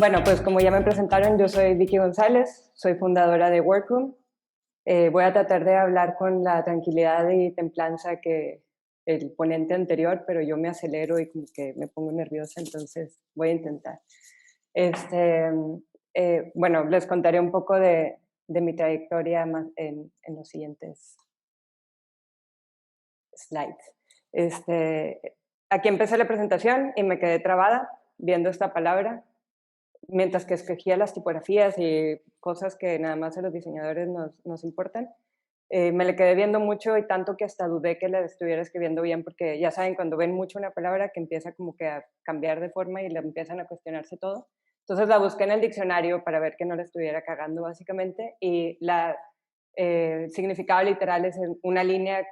Bueno, pues como ya me presentaron, yo soy Vicky González, soy fundadora de Workroom. Voy a tratar de hablar con la tranquilidad y templanza que el ponente anterior, pero yo me acelero y como que me pongo nerviosa, entonces voy a intentar. Este, bueno, les contaré un poco de mi trayectoria más en los siguientes slides. Aquí empecé la presentación y me quedé trabada viendo esta palabra, mientras que escogía las tipografías y cosas que nada más a los diseñadores nos importan. Me le quedé viendo mucho y tanto que hasta dudé que la estuviera escribiendo bien, porque ya saben, cuando ven mucho una palabra que empieza como que a cambiar de forma y le empiezan a cuestionarse todo. Entonces la busqué en el diccionario para ver que no la estuviera cagando básicamente, y la significado literal es una línea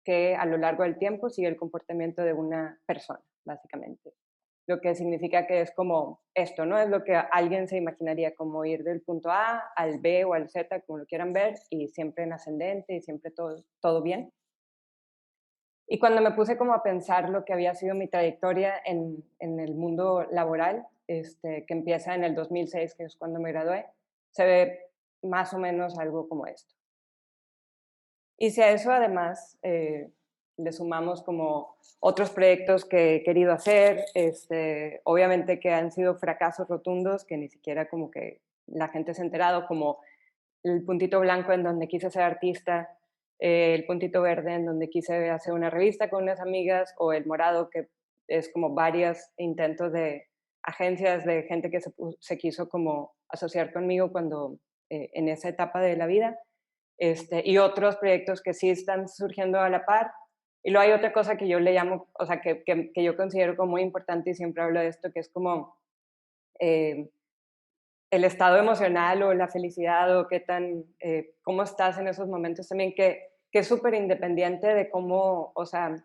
que a lo largo del tiempo sigue el comportamiento de una persona, básicamente. Lo que significa que es como esto, ¿no? Es lo que alguien se imaginaría, como ir del punto A al B o al Z, como lo quieran ver, y siempre en ascendente y siempre todo bien. Y cuando me puse como a pensar lo que había sido mi trayectoria en el mundo laboral, que empieza en el 2006, que es cuando me gradué, se ve más o menos algo como esto. Y si a eso además le sumamos como otros proyectos que he querido hacer, obviamente que han sido fracasos rotundos, que ni siquiera como que la gente se ha enterado, como el puntito blanco en donde quise ser artista, el puntito verde en donde quise hacer una revista con unas amigas, o el morado, que es como varios intentos de agencias de gente que se quiso como asociar conmigo cuando en esa etapa de la vida. Y otros proyectos que sí están surgiendo a la par. Y luego hay otra cosa que yo le llamo, o sea, que yo considero como muy importante y siempre hablo de esto, que es como eh, el estado emocional o la felicidad o qué tan, cómo estás en esos momentos también, que es súper independiente de cómo, o sea,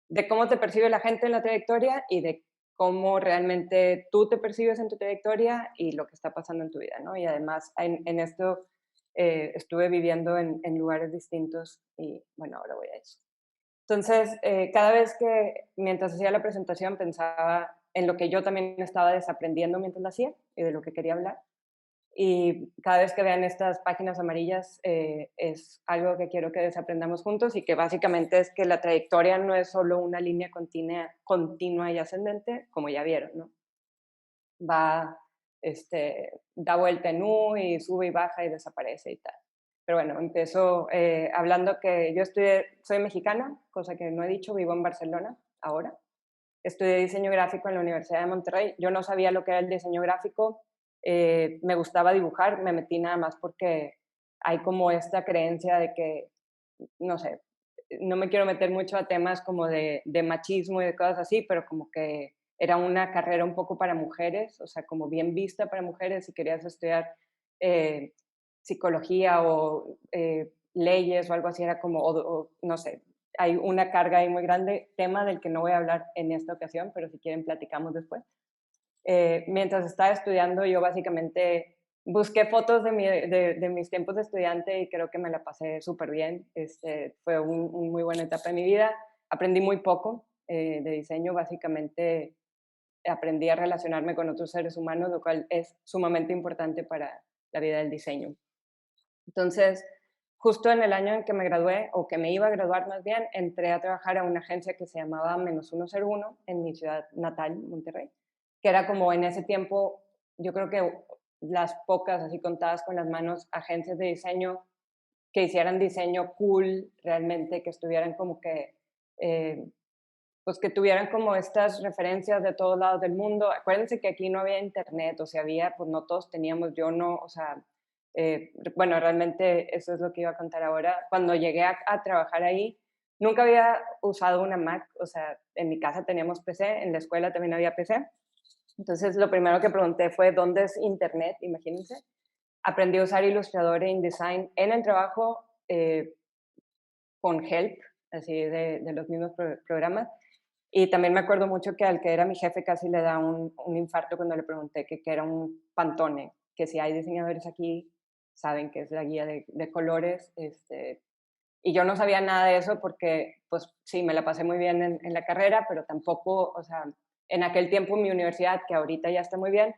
de cómo te percibe la gente en la trayectoria y de cómo realmente tú te percibes en tu trayectoria y lo que está pasando en tu vida, ¿no? Y además en esto estuve viviendo en lugares distintos y bueno, ahora voy a eso. Entonces, cada vez que mientras hacía la presentación pensaba en lo que yo también estaba desaprendiendo mientras la hacía y de lo que quería hablar. Y cada vez que vean estas páginas amarillas es algo que quiero que desaprendamos juntos, y que básicamente es que la trayectoria no es solo una línea continua y ascendente, como ya vieron, ¿no? Va, da vuelta en U y sube y baja y desaparece y tal. Pero bueno, empiezo hablando que yo soy mexicana, cosa que no he dicho, vivo en Barcelona ahora. Estudié diseño gráfico en la Universidad de Monterrey. Yo no sabía lo que era el diseño gráfico, me gustaba dibujar, me metí nada más porque hay como esta creencia de que, no sé, no me quiero meter mucho a temas como de machismo y de cosas así, pero como que era una carrera un poco para mujeres, o sea, como bien vista para mujeres. Si querías estudiar eh, psicología o leyes o algo así, era como, no sé, hay una carga ahí muy grande, tema del que no voy a hablar en esta ocasión, pero si quieren platicamos después. Mientras estaba estudiando, yo básicamente busqué fotos de mis tiempos de estudiante y creo que me la pasé súper bien. Fue una muy buena etapa de mi vida. Aprendí muy poco de diseño, básicamente aprendí a relacionarme con otros seres humanos, lo cual es sumamente importante para la vida del diseño. Entonces, justo en el año en que me gradué, o que me iba a graduar más bien, entré a trabajar a una agencia que se llamaba Menos 101 en mi ciudad natal, Monterrey, que era como en ese tiempo, yo creo que las pocas, así contadas con las manos, agencias de diseño que hicieran diseño cool realmente, que estuvieran como que, pues que tuvieran como estas referencias de todos lados del mundo. Acuérdense que aquí no había internet, o sea, había, pues no todos teníamos, yo no, o sea, bueno, realmente eso es lo que iba a contar ahora. Cuando llegué a trabajar ahí, nunca había usado una Mac, o sea, en mi casa teníamos PC, en la escuela también había PC. Entonces, lo primero que pregunté fue, ¿dónde es Internet? Imagínense. Aprendí a usar Illustrator e InDesign en el trabajo con help, así de los mismos programas. Y también me acuerdo mucho que al que era mi jefe casi le da un infarto cuando le pregunté que era un Pantone, que si hay diseñadores aquí saben que es la guía de colores. Y yo no sabía nada de eso porque, pues sí, me la pasé muy bien en la carrera, pero tampoco, o sea, en aquel tiempo mi universidad, que ahorita ya está muy bien,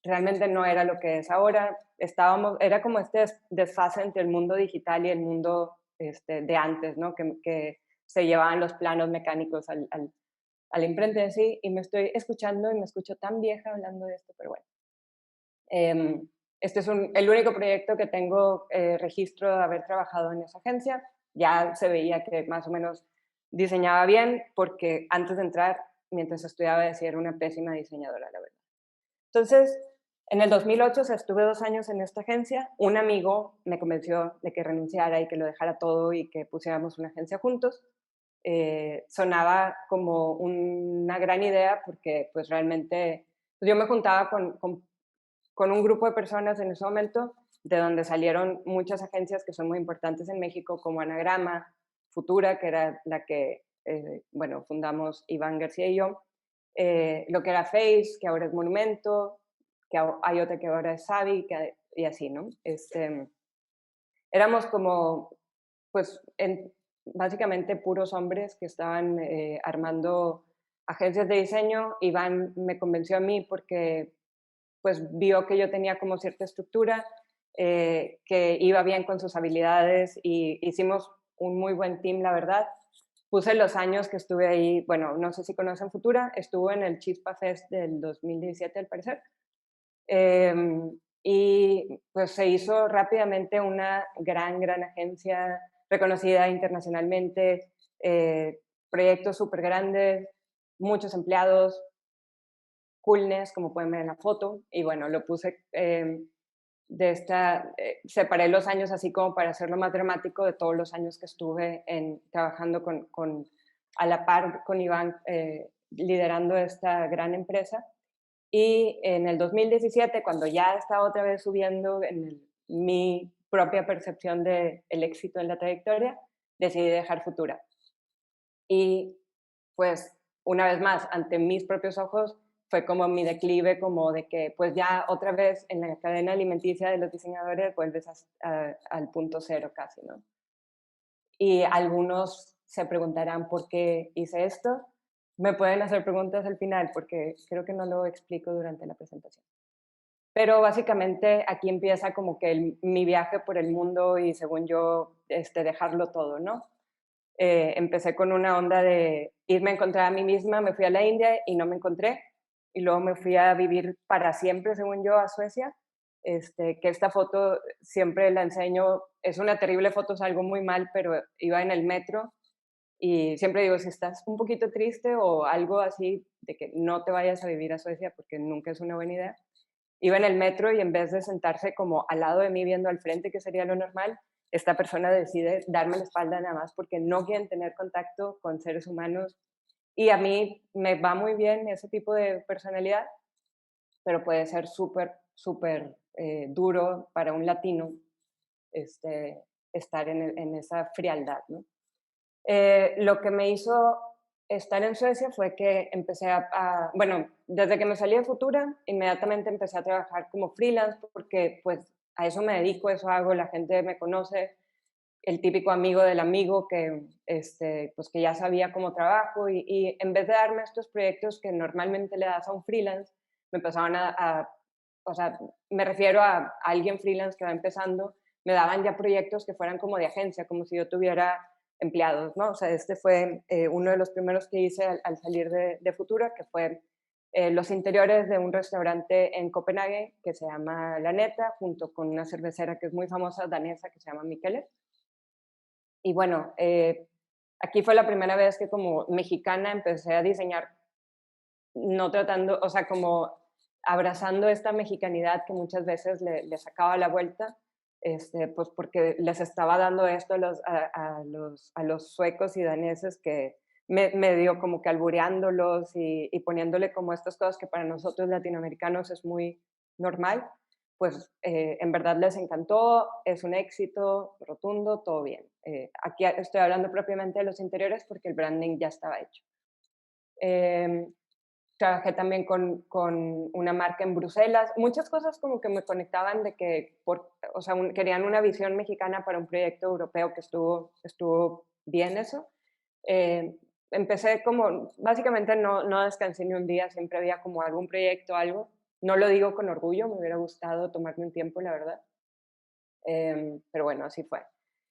realmente no era lo que es ahora. Era como este desfase entre el mundo digital y el mundo de antes, ¿no? Que se llevaban los planos mecánicos a la imprenta en sí, y me estoy escuchando y me escucho tan vieja hablando de esto, pero bueno. Este es el único proyecto que tengo registro de haber trabajado en esa agencia. Ya se veía que más o menos diseñaba bien, porque antes de entrar, mientras estudiaba, decía era una pésima diseñadora, la verdad. Entonces, en el 2008, o sea, estuve 2 años en esta agencia. Un amigo me convenció de que renunciara y que lo dejara todo y que pusiéramos una agencia juntos. Sonaba como una gran idea porque pues realmente pues, yo me juntaba con un grupo de personas en ese momento, de donde salieron muchas agencias que son muy importantes en México, como Anagrama, Futura, que era la que, bueno, fundamos Iván García y yo, lo que era Face, que ahora es Monumento, que hay otra que ahora es Savi, y así, ¿no? Éramos como, pues, básicamente puros hombres que estaban armando agencias de diseño. Iván me convenció a mí porque pues vio que yo tenía como cierta estructura, que iba bien con sus habilidades y hicimos un muy buen team, la verdad. Puse los años que estuve ahí, bueno, no sé si conocen Futura, estuvo en el Chispa Fest del 2017 al parecer, y pues se hizo rápidamente una gran agencia reconocida internacionalmente, proyectos súper grandes, muchos empleados, coolness, como pueden ver en la foto, y bueno, lo puse separé los años así como para hacerlo más dramático de todos los años que estuve trabajando a la par con Iván, liderando esta gran empresa. Y en el 2017, cuando ya estaba otra vez subiendo mi propia percepción del éxito en la trayectoria, decidí dejar Futura. Y pues una vez más, ante mis propios ojos, fue como mi declive, como de que pues ya otra vez en la cadena alimenticia de los diseñadores vuelves al punto cero casi, ¿no? Y algunos se preguntarán por qué hice esto. Me pueden hacer preguntas al final porque creo que no lo explico durante la presentación. Pero básicamente aquí empieza como que mi viaje por el mundo y según yo dejarlo todo, ¿no? Empecé con una onda de irme a encontrar a mí misma, me fui a la India y no me encontré, y luego me fui a vivir para siempre, según yo, a Suecia, que esta foto siempre la enseño, es una terrible foto, salgo muy mal, pero iba en el metro y siempre digo, si estás un poquito triste o algo así, de que no te vayas a vivir a Suecia porque nunca es una buena idea. Iba en el metro y en vez de sentarse como al lado de mí viendo al frente, que sería lo normal, esta persona decide darme la espalda nada más porque no quieren tener contacto con seres humanos. Y a mí me va muy bien ese tipo de personalidad, pero puede ser súper duro para un latino estar en esa frialdad, ¿no? Lo que me hizo estar en Suecia fue que empecé bueno, desde que me salí de Futura, inmediatamente empecé a trabajar como freelance porque pues a eso me dedico, eso hago, la gente me conoce, el típico amigo del amigo que, pues que ya sabía cómo trabajo y en vez de darme estos proyectos que normalmente le das a un freelance, me empezaban o sea, me refiero a alguien freelance que va empezando, me daban ya proyectos que fueran como de agencia, como si yo tuviera empleados, ¿no? O sea, este fue uno de los primeros que hice al salir de Futura, que fue los interiores de un restaurante en Copenhague que se llama La Neta, junto con una cervecera que es muy famosa danesa que se llama Mikkeller. Y bueno, aquí fue la primera vez que como mexicana empecé a diseñar, no tratando, o sea, como abrazando esta mexicanidad que muchas veces le sacaba la vuelta, pues porque les estaba dando esto a los suecos y daneses que medio como que albureándolos y poniéndole como estas cosas que para nosotros latinoamericanos es muy normal, pues en verdad les encantó, es un éxito rotundo, todo bien. Aquí estoy hablando propiamente de los interiores porque el branding ya estaba hecho. Trabajé también con una marca en Bruselas, muchas cosas como que me conectaban de que, o sea, querían una visión mexicana para un proyecto europeo que estuvo bien eso. Eh, Empecé como, básicamente no descansé ni un día, siempre había como algún proyecto, algo, No lo digo con orgullo, me hubiera gustado tomarme un tiempo, la verdad. Pero bueno, así fue.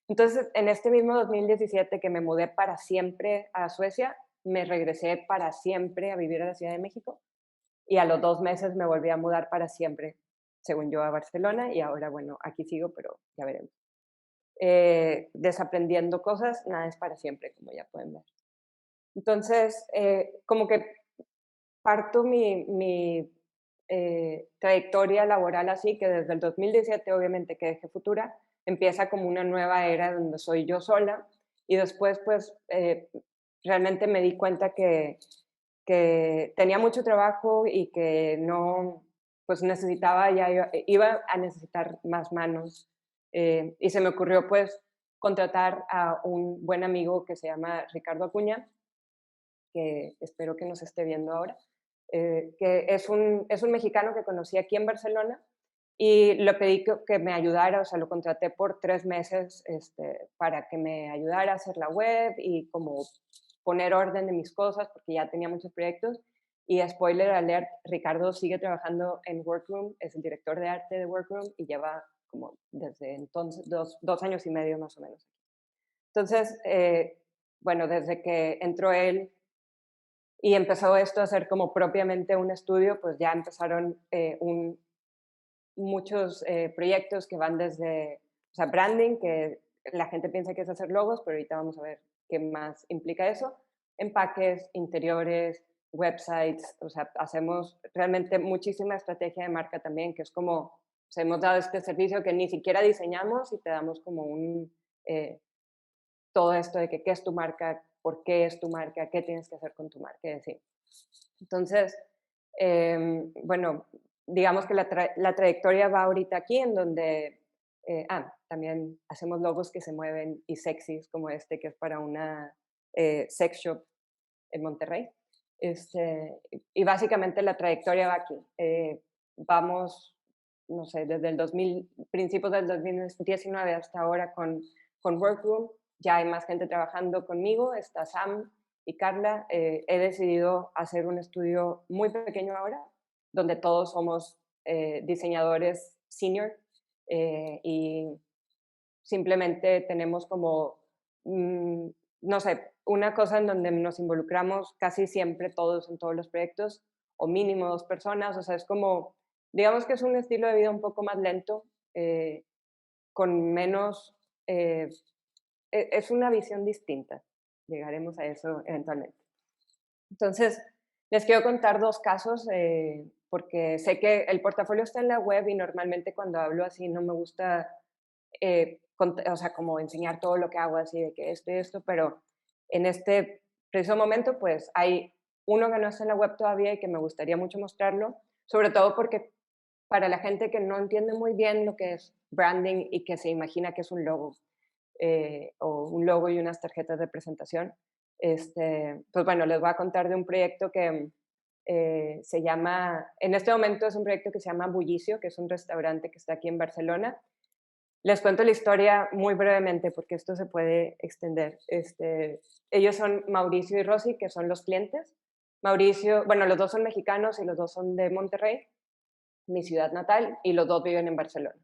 Entonces, en este mismo 2017 que me mudé para siempre a Suecia, me regresé para siempre a vivir a la Ciudad de México y a los 2 meses me volví a mudar para siempre, según yo, a Barcelona y ahora, bueno, aquí sigo, pero ya veremos. Desaprendiendo cosas, nada es para siempre, como ya pueden ver. Entonces, como que parto mi trayectoria laboral así, que desde el 2017, obviamente, que dejé Futura, empieza como una nueva era donde soy yo sola y después, pues, realmente me di cuenta que tenía mucho trabajo y que no, pues necesitaba, ya iba a necesitar más manos. Y se me ocurrió, pues, contratar a un buen amigo que se llama Ricardo Acuña, que espero que nos esté viendo ahora, que es un mexicano que conocí aquí en Barcelona y le pedí que me ayudara, o sea, lo contraté por 3 meses para que me ayudara a hacer la web y como poner orden de mis cosas, porque ya tenía muchos proyectos. Y spoiler alert, Ricardo sigue trabajando en Workroom, es el director de arte de Workroom y lleva como desde entonces 2 años y medio más o menos. Entonces, bueno, desde que entró él y empezó esto a ser como propiamente un estudio, pues ya empezaron muchos proyectos que van desde, o sea, branding, que la gente piensa que es hacer logos, pero ahorita vamos a ver qué más implica eso, empaques, interiores, websites, o sea, hacemos realmente muchísima estrategia de marca también, que es como, o sea, hemos dado este servicio que ni siquiera diseñamos y te damos como eh, todo esto de que qué es tu marca, por qué es tu marca, qué tienes que hacer con tu marca, y así. Entonces, bueno, digamos que la trayectoria va ahorita aquí en donde, también hacemos logos que se mueven y sexys como este, que es para una sex shop en Monterrey. Y básicamente la trayectoria va aquí. Vamos, no sé, desde el 2000, principios del 2019 hasta ahora con Workroom. Ya hay más gente trabajando conmigo, está Sam y Carla. He decidido hacer un estudio muy pequeño ahora, donde todos somos diseñadores senior y simplemente tenemos como, no sé, una cosa en donde nos involucramos casi siempre todos en todos los proyectos, o mínimo 2 personas, o sea, es como, digamos que es un estilo de vida un poco más lento, con menos, es una visión distinta, llegaremos a eso eventualmente. Entonces, les quiero contar 2 casos, porque sé que el portafolio está en la web y normalmente cuando hablo así no me gusta o sea, como enseñar todo lo que hago así de que esto y esto, pero en este preciso momento, pues hay uno que no está en la web todavía y que me gustaría mucho mostrarlo, sobre todo porque para la gente que no entiende muy bien lo que es branding y que se imagina que es un logo, o un logo y unas tarjetas de presentación, pues bueno, les voy a contar de un proyecto que se llama, en este momento es un proyecto que se llama Bullicio, que es un restaurante que está aquí en Barcelona. Les cuento la historia muy brevemente porque esto se puede extender. Ellos son Mauricio y Rosy, que son los clientes. Mauricio, bueno, los dos son mexicanos y los dos son de Monterrey, mi ciudad natal, y los dos viven en Barcelona.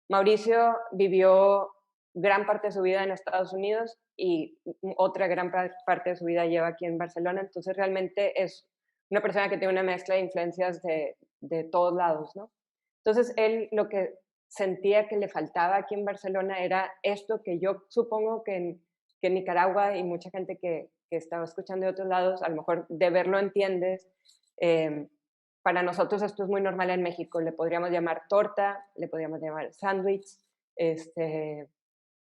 Mauricio vivió gran parte de su vida en Estados Unidos y otra gran parte de su vida lleva aquí en Barcelona, entonces realmente es una persona que tiene una mezcla de influencias de todos lados, ¿no? Entonces él lo que sentía que le faltaba aquí en Barcelona era esto que yo supongo que en Nicaragua y mucha gente que estaba escuchando de otros lados, a lo mejor de verlo entiendes. eh, para nosotros esto es muy normal en México, le podríamos llamar torta, le podríamos llamar sándwich,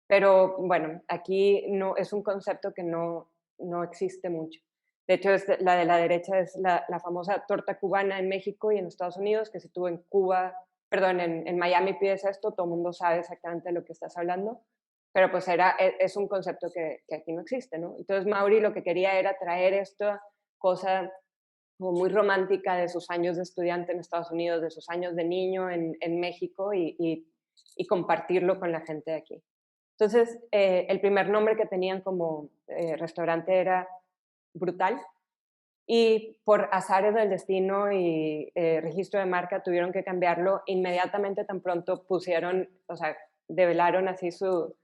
pero bueno, aquí no, es un concepto que no existe mucho. De hecho, la de la derecha es la famosa torta cubana en México y en Estados Unidos, que si tú en Cuba, perdón, en Miami pides esto, todo el mundo sabe exactamente de lo que estás hablando, pero pues es un concepto que aquí no existe, ¿no? Entonces Mauri lo que quería era traer esta cosa como muy romántica de sus años de estudiante en Estados Unidos, de sus años de niño en México y compartirlo con la gente de aquí. Entonces, el primer nombre que tenían como restaurante era Brutal y por azares del destino y registro de marca tuvieron que cambiarlo inmediatamente tan pronto pusieron, o sea, develaron así su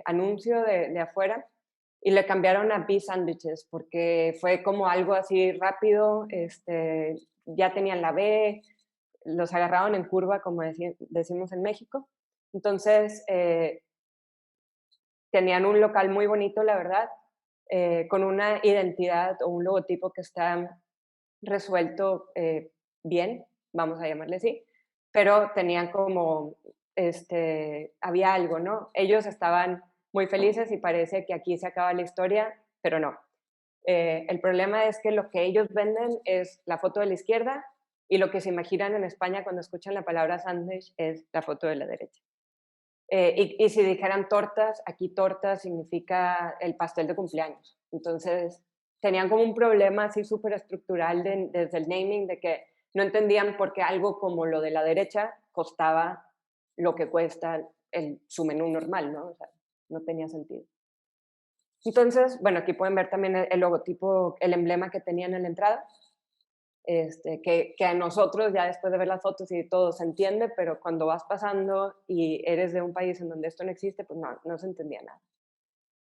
anuncio de afuera y le cambiaron a B Sandwiches porque fue como algo así rápido, ya tenían la B, los agarraron en curva, como decimos en México. Entonces, tenían un local muy bonito, la verdad, con una identidad o un logotipo que está resuelto bien, vamos a llamarle así, pero tenían como, había algo, ¿no? Ellos estaban muy felices y parece que aquí se acaba la historia, pero no. El problema es que lo que ellos venden es la foto de la izquierda y lo que se imaginan en España cuando escuchan la palabra sándwich es la foto de la derecha. Y si dijeran tortas, aquí torta significa el pastel de cumpleaños. Entonces, tenían como un problema así súper estructural desde el naming, de que no entendían por qué algo como lo de la derecha costaba lo que cuesta su menú normal, ¿no? O sea, no tenía sentido. Entonces, bueno, aquí pueden ver también el logotipo, el emblema que tenían en la entrada, que a nosotros ya después de ver las fotos y todo se entiende, pero cuando vas pasando y eres de un país en donde esto no existe, pues no se entendía nada.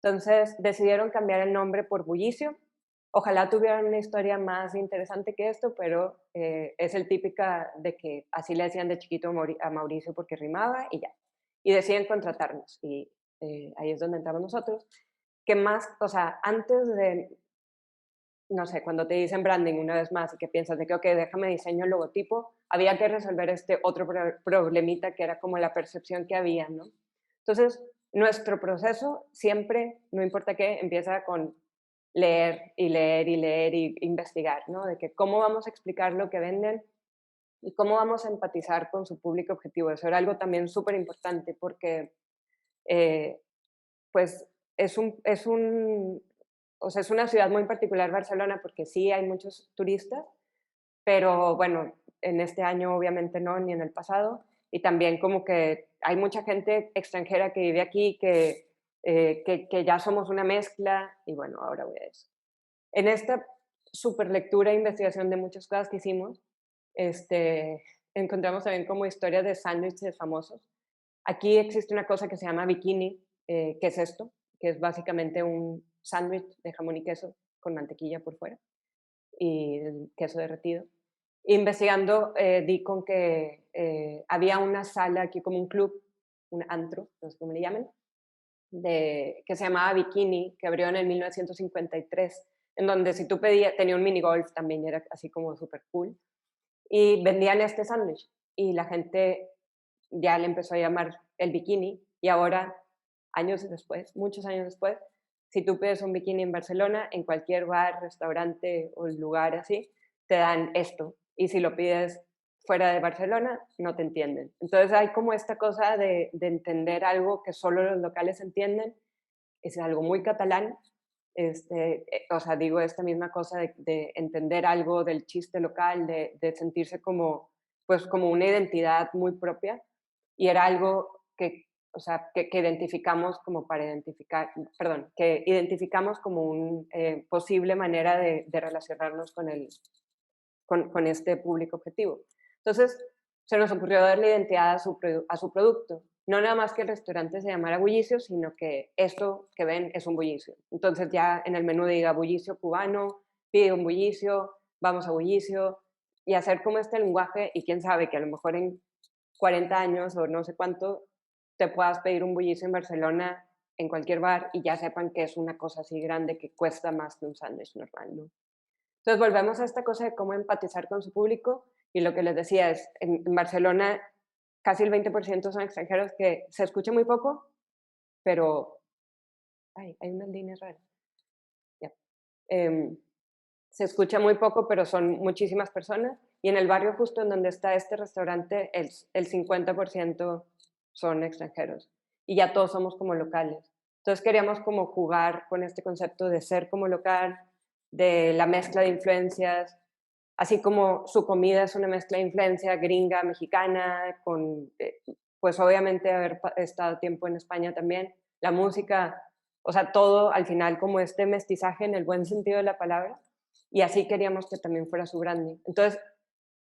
Entonces decidieron cambiar el nombre por Bullicio. Ojalá tuvieran una historia más interesante que esto, pero es el típica de que así le decían de chiquito a Mauricio porque rimaba y ya. Y deciden contratarnos y ahí es donde entramos nosotros. Que más, o sea, antes de, no sé, cuando te dicen branding una vez más y que piensas de que, ok, déjame diseño el logotipo, había que resolver este otro problemita que era como la percepción que había, ¿no? Entonces, nuestro proceso siempre, no importa qué, empieza con leer y leer y leer y investigar, ¿no? De que cómo vamos a explicar lo que venden y cómo vamos a empatizar con su público objetivo. Eso era algo también súper importante porque, eh, pues, o sea, es una ciudad muy particular Barcelona porque sí hay muchos turistas, pero bueno, en este año obviamente no, ni en el pasado. Y también como que hay mucha gente extranjera que vive aquí, que ya somos una mezcla, y bueno, ahora voy a eso. En esta super lectura e investigación de muchas cosas que hicimos, encontramos también como historias de sándwiches famosos. Aquí existe una cosa que se llama bikini, que es esto, que es básicamente un sándwich de jamón y queso con mantequilla por fuera y queso derretido. Investigando, di con que había una sala aquí como un club, un antro, no sé cómo le llaman, que se llamaba Bikini, que abrió en el 1953, en donde si tú pedías, tenía un mini golf también, era así como súper cool, y vendían este sándwich, y la gente ya le empezó a llamar el bikini, y ahora, años después, muchos años después, si tú pides un bikini en Barcelona, en cualquier bar, restaurante o lugar así, te dan esto, y si lo pides fuera de Barcelona, no te entienden. Entonces hay como esta cosa de entender algo que solo los locales entienden, es algo muy catalán, o sea, digo esta misma cosa de entender algo del chiste local, de sentirse como, pues, como una identidad muy propia, y era algo que, o sea, que identificamos como para identificar, perdón, que identificamos como una posible manera de relacionarnos con este público objetivo. Entonces, se nos ocurrió darle identidad a su producto. No nada más que el restaurante se llamara Bullicio, sino que esto que ven es un bullicio. Entonces ya en el menú diga bullicio cubano, pide un bullicio, vamos a bullicio, y hacer como este lenguaje, y quién sabe que a lo mejor en 40 años o no sé cuánto, te puedas pedir un bullicio en Barcelona, en cualquier bar, y ya sepan que es una cosa así grande que cuesta más que un sándwich normal, ¿no? Entonces volvemos a esta cosa de cómo empatizar con su público y lo que les decía es, en Barcelona casi el 20% son extranjeros que se escucha muy poco, pero ay, hay unas líneas raras. Ya. Em, Se escucha muy poco, pero son muchísimas personas. Y en el barrio justo en donde está este restaurante, el 50% son extranjeros. Y ya todos somos como locales. Entonces queríamos como jugar con este concepto de ser como local, de la mezcla de influencias, así como su comida es una mezcla de influencia gringa, mexicana, con, pues obviamente haber estado tiempo en España también, la música, o sea, todo al final como este mestizaje en el buen sentido de la palabra. y así queríamos que también fuera su branding. Entonces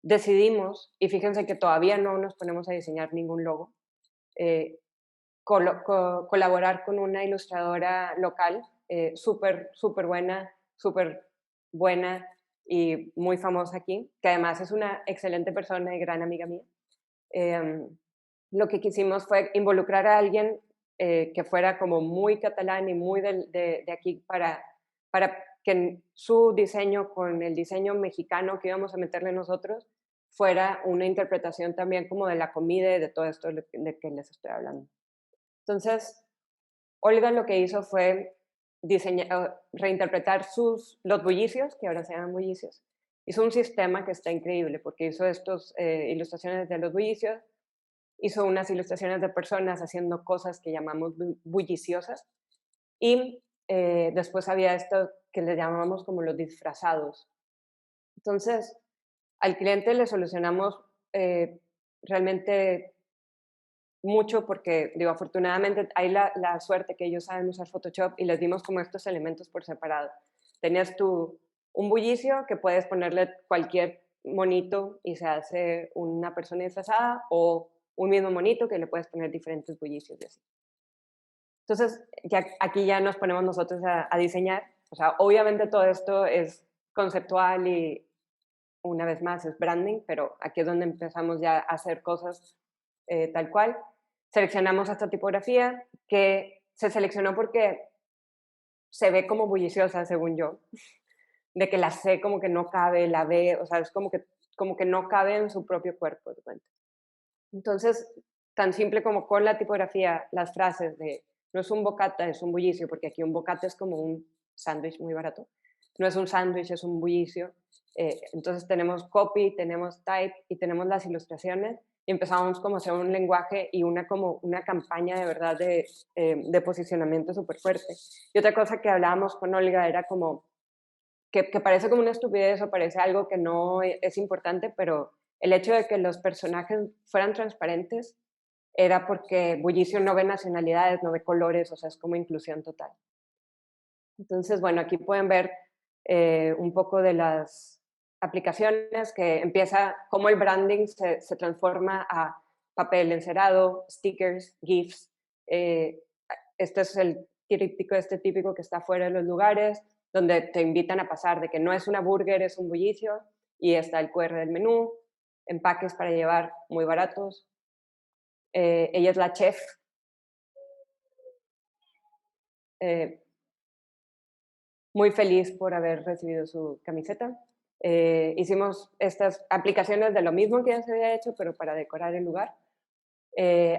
decidimos, y fíjense que todavía no nos ponemos a diseñar ningún logo, eh, colaborar con una ilustradora local, súper buena y muy famosa aquí, que además es una excelente persona y gran amiga mía. Lo que quisimos fue involucrar a alguien que fuera como muy catalán y muy de aquí para que su diseño con el diseño mexicano que íbamos a meterle nosotros fuera una interpretación también como de la comida y de todo esto de que les estoy hablando. Entonces, Olga lo que hizo fue reinterpretar los bullicios, que ahora se llaman bullicios. Hizo un sistema que está increíble, porque hizo estas ilustraciones de los bullicios, hizo unas ilustraciones de personas haciendo cosas que llamamos bulliciosas, y después había esto que le llamamos como los disfrazados. Entonces, al cliente le solucionamos realmente mucho porque, digo, afortunadamente hay la suerte que ellos saben usar Photoshop y les dimos como estos elementos por separado. Tenías un bullicio que puedes ponerle cualquier monito y se hace una persona disfrazada, o un mismo monito que le puedes poner diferentes bullicios y así. Entonces, aquí ya nos ponemos nosotros a diseñar. O sea, obviamente todo esto es conceptual y una vez más es branding, pero aquí es donde empezamos ya a hacer cosas tal cual. Seleccionamos esta tipografía que se seleccionó porque se ve como bulliciosa, según yo, de que la C como que no cabe, la B, o sea, es como que no cabe en su propio cuerpo, de cuenta. Entonces, tan simple como con la tipografía, las frases de no es un bocata, es un bullicio, porque aquí un bocata es como un sándwich muy barato. No es un sándwich, es un bullicio. Entonces tenemos copy, tenemos type y tenemos las ilustraciones y empezamos como a hacer un lenguaje y como una campaña de verdad de posicionamiento súper fuerte. Y otra cosa que hablábamos con Olga era como que parece como una estupidez o parece algo que no es importante, pero el hecho de que los personajes fueran transparentes era porque Bullicio no ve nacionalidades, no ve colores, o sea, es como inclusión total. Entonces, bueno, aquí pueden ver un poco de las aplicaciones que empieza, cómo el branding se transforma a papel encerado, stickers, GIFs. Este es el típico que está fuera de los lugares, donde te invitan a pasar de que no es una burger, es un bullicio, y está el QR del menú, empaques para llevar muy baratos. Ella es la chef. Eh, Muy feliz por haber recibido su camiseta. Hicimos estas aplicaciones de lo mismo que ya se había hecho, pero para decorar el lugar.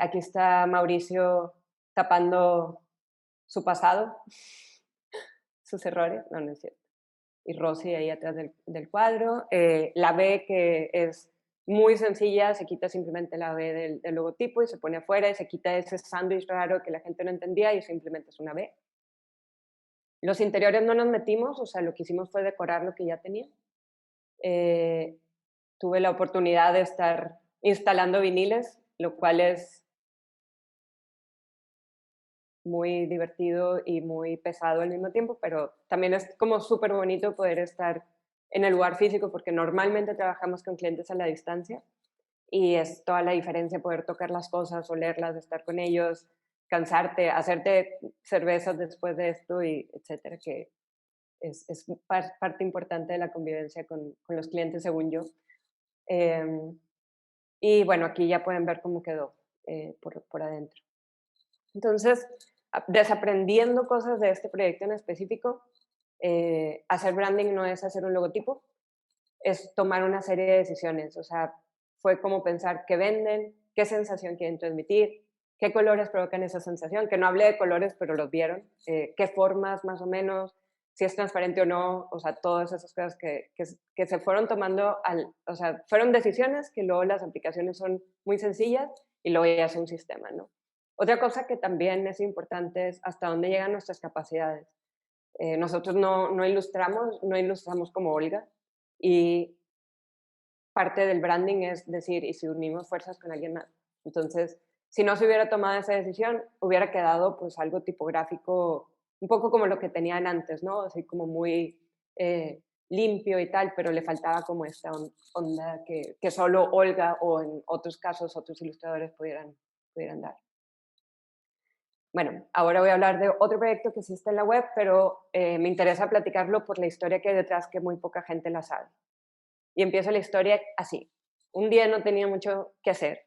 Aquí está Mauricio tapando su pasado, sus errores, no, no es cierto. Y Rosy ahí atrás del cuadro. La B, que es muy sencilla, se quita simplemente la B del logotipo y se pone afuera y se quita ese sándwich raro que la gente no entendía y simplemente es una B. Los interiores no nos metimos, o sea, lo que hicimos fue decorar lo que ya tenía. Tuve la oportunidad de estar instalando viniles, lo cual es muy divertido y muy pesado al mismo tiempo, pero también es como súper bonito poder estar en el lugar físico porque normalmente trabajamos con clientes a la distancia y es toda la diferencia poder tocar las cosas, olerlas, estar con ellos, cansarte, hacerte cervezas después de esto y etcétera, que es parte importante de la convivencia con los clientes, según yo. Y bueno, aquí ya pueden ver cómo quedó por adentro. Entonces, desaprendiendo cosas de este proyecto en específico, hacer branding no es hacer un logotipo, es tomar una serie de decisiones. O sea, fue como pensar qué venden, qué sensación quieren transmitir, qué colores provocan esa sensación, que no hablé de colores, pero los vieron, qué formas más o menos, si es transparente o no, o sea, todas esas cosas que se fueron tomando, o sea, fueron decisiones que luego las aplicaciones son muy sencillas y luego ya es un sistema, ¿no? Otra cosa que también es importante es hasta dónde llegan nuestras capacidades. Nosotros no ilustramos como Olga, y parte del branding es decir, ¿y si unimos fuerzas con alguien más? Entonces, si no se hubiera tomado esa decisión, hubiera quedado pues algo tipográfico, un poco como lo que tenían antes, ¿no? Así como muy limpio y tal, pero le faltaba como esta onda que solo Olga o en otros casos otros ilustradores pudieran dar. Bueno, ahora voy a hablar de otro proyecto que sí está en la web, pero me interesa platicarlo por la historia que hay detrás, que muy poca gente la sabe. Y empiezo la historia así. Un día no tenía mucho que hacer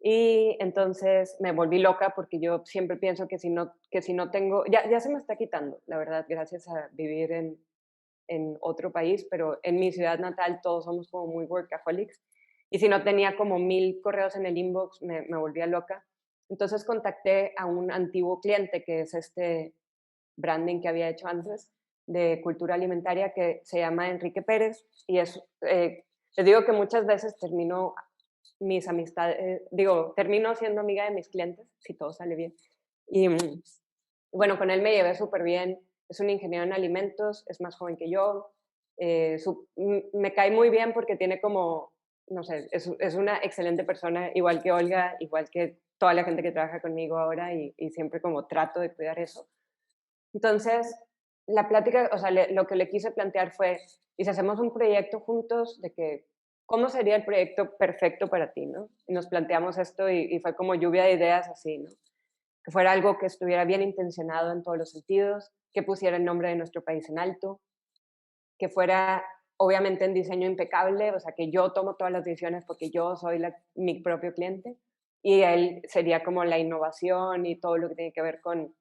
y entonces me volví loca porque yo siempre pienso que si no tengo, ya se me está quitando, la verdad, gracias a vivir en otro país, pero en mi ciudad natal todos somos como muy workaholics. Y si no tenía como 1000 correos en el inbox, me volvía loca. Entonces contacté a un antiguo cliente que es este branding que había hecho antes de cultura alimentaria que se llama Enrique Pérez y es, les digo que muchas veces termino mis amistades, termino siendo amiga de mis clientes, si todo sale bien. Y bueno, con él me llevé súper bien. Es un ingeniero en alimentos, es más joven que yo. Me cae muy bien porque tiene como, no sé, es una excelente persona, igual que Olga, igual que toda la gente que trabaja conmigo ahora y siempre como trato de cuidar eso. Entonces, la plática, o sea, lo que le quise plantear fue, ¿y si hacemos un proyecto juntos de que, cómo sería el proyecto perfecto para ti, ¿no? Y nos planteamos esto y fue como lluvia de ideas así, ¿no? Que fuera algo que estuviera bien intencionado en todos los sentidos, que pusiera el nombre de nuestro país en alto, que fuera obviamente en diseño impecable, o sea, que yo tomo todas las decisiones porque yo soy mi propio cliente, y él sería como la innovación y todo lo que tiene que ver con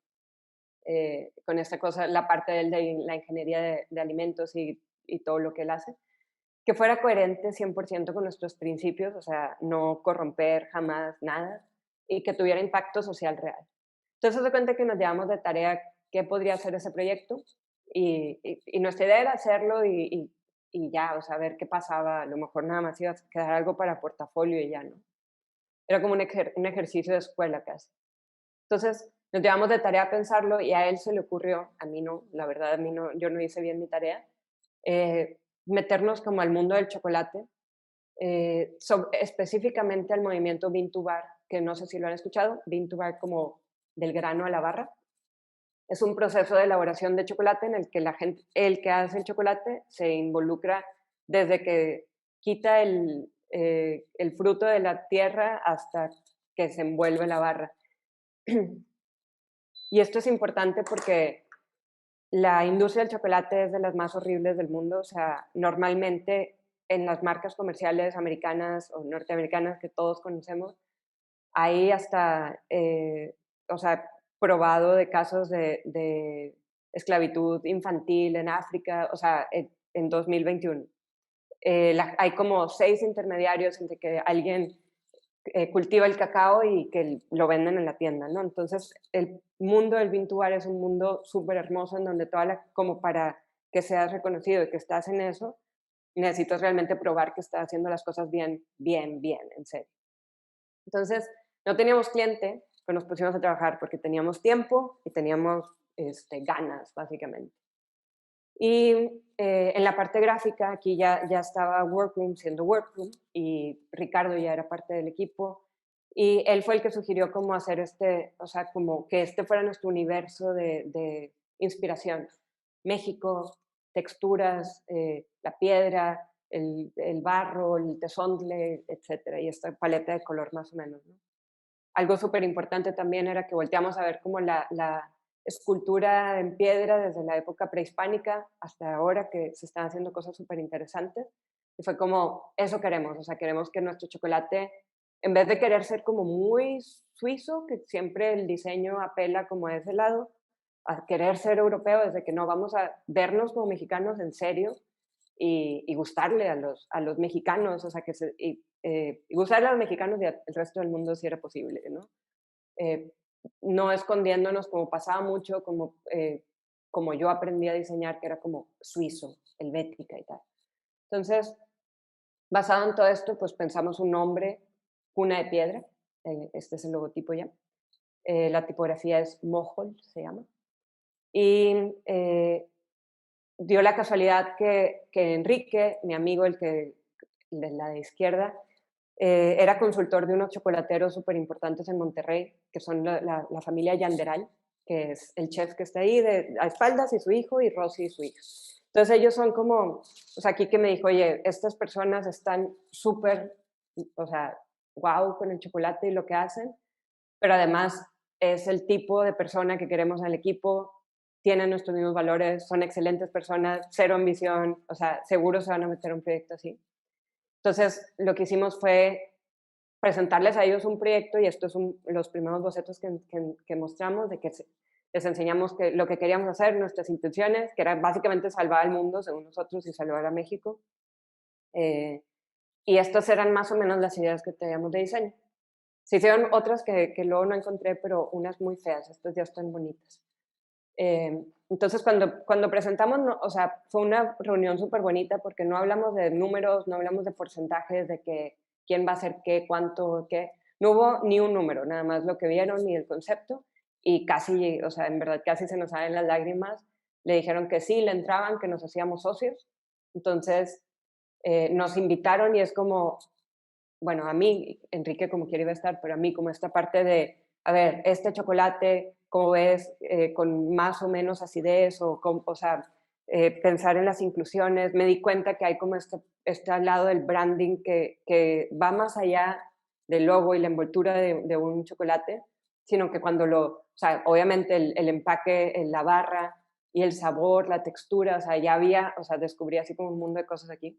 esta cosa, la parte de la ingeniería de alimentos y todo lo que él hace, que fuera coherente 100% con nuestros principios, o sea, no corromper jamás nada, y que tuviera impacto social real. Entonces, se cuenta que nos llevamos de tarea qué podría ser ese proyecto, y nuestra idea era hacerlo y ya, o sea, ver qué pasaba, a lo mejor nada más iba a quedar algo para portafolio y ya, ¿no? Era como un ejercicio de escuela casi. Entonces, nos llevamos de tarea a pensarlo y a él se le ocurrió, a mí no, la verdad, a mí no, yo no hice bien mi tarea, meternos como al mundo del chocolate, específicamente al movimiento Bean to Bar, que no sé si lo han escuchado, Bean to Bar como del grano a la barra. Es un proceso de elaboración de chocolate en el que la gente, el que hace el chocolate se involucra desde que quita el fruto de la tierra hasta que se envuelve la barra. Y esto es importante porque la industria del chocolate es de las más horribles del mundo. O sea, normalmente en las marcas comerciales americanas o norteamericanas que todos conocemos, hay hasta, o sea, probado de casos de esclavitud infantil en África, o sea, en 2021. Hay como 6 intermediarios entre que alguien cultiva el cacao y que lo venden en la tienda, ¿no? Entonces, el mundo del Vintubar es un mundo súper hermoso en donde como para que seas reconocido y que estás en eso, necesitas realmente probar que estás haciendo las cosas bien, bien, bien, en serio. Entonces, no teníamos cliente, pero nos pusimos a trabajar porque teníamos tiempo y teníamos ganas, básicamente. Y en la parte gráfica, aquí ya estaba Workroom siendo Workroom y Ricardo ya era parte del equipo. Y él fue el que sugirió cómo hacer o sea, como que este fuera nuestro universo de inspiración. México, texturas, la piedra, el barro, el tezontle, etcétera, y esta paleta de color más o menos, ¿no? Algo súper importante también era que volteamos a ver como la escultura en piedra desde la época prehispánica hasta ahora, que se están haciendo cosas súper interesantes. Y fue como, eso queremos, o sea, queremos que nuestro chocolate, en vez de querer ser como muy suizo, que siempre el diseño apela como a ese lado, a querer ser europeo, desde que no vamos a vernos como mexicanos en serio y gustarle a los mexicanos, o sea, y gustarle a los mexicanos y al resto del mundo si era posible, ¿no? Eh, no escondiéndonos como pasaba mucho, como yo aprendí a diseñar, que era como suizo, helvética y tal. Entonces, basado en todo esto, pues pensamos un nombre, Cuna de Piedra, este es el logotipo ya. La tipografía es Mohol, se llama. Y dio la casualidad que Enrique, mi amigo, de la de izquierda, era consultor de unos chocolateros súper importantes en Monterrey, que son la familia Yanderal, que es el chef que está ahí a espaldas y su hijo, y Rosy y su hija. Entonces ellos son como, o sea, aquí que me dijo, oye, estas personas están súper, o sea, wow con el chocolate y lo que hacen, pero además es el tipo de persona que queremos al equipo, tienen nuestros mismos valores, son excelentes personas, cero ambición, o sea, seguro se van a meter a un proyecto así. Entonces, lo que hicimos fue presentarles a ellos un proyecto y estos son los primeros bocetos que mostramos, de que les enseñamos que, lo que queríamos hacer, nuestras intenciones, que era básicamente salvar al mundo, según nosotros, y salvar a México. Y estas eran más o menos las ideas que teníamos de diseño. Se hicieron otras que luego no encontré, pero unas muy feas, estas ya están bonitas. Entonces, cuando presentamos, no, o sea, fue una reunión súper bonita porque no hablamos de números, no hablamos de porcentajes, de que quién va a hacer qué, cuánto, qué. No hubo ni un número, nada más lo que vieron ni el concepto. Y casi, o sea, en verdad casi se nos salen las lágrimas. Le dijeron que sí, le entraban, que nos hacíamos socios. Entonces, nos invitaron y es como, bueno, a mí, Enrique como quiere iba a estar, pero a mí como esta parte de, a ver, este chocolate, ¿cómo ves? Con más o menos acidez, o sea, pensar en las inclusiones. Me di cuenta que hay como este lado del branding que va más allá del logo y la envoltura de un chocolate, sino que cuando o sea, obviamente el empaque, la barra y el sabor, la textura, o sea, ya había, o sea, descubrí así como un mundo de cosas aquí.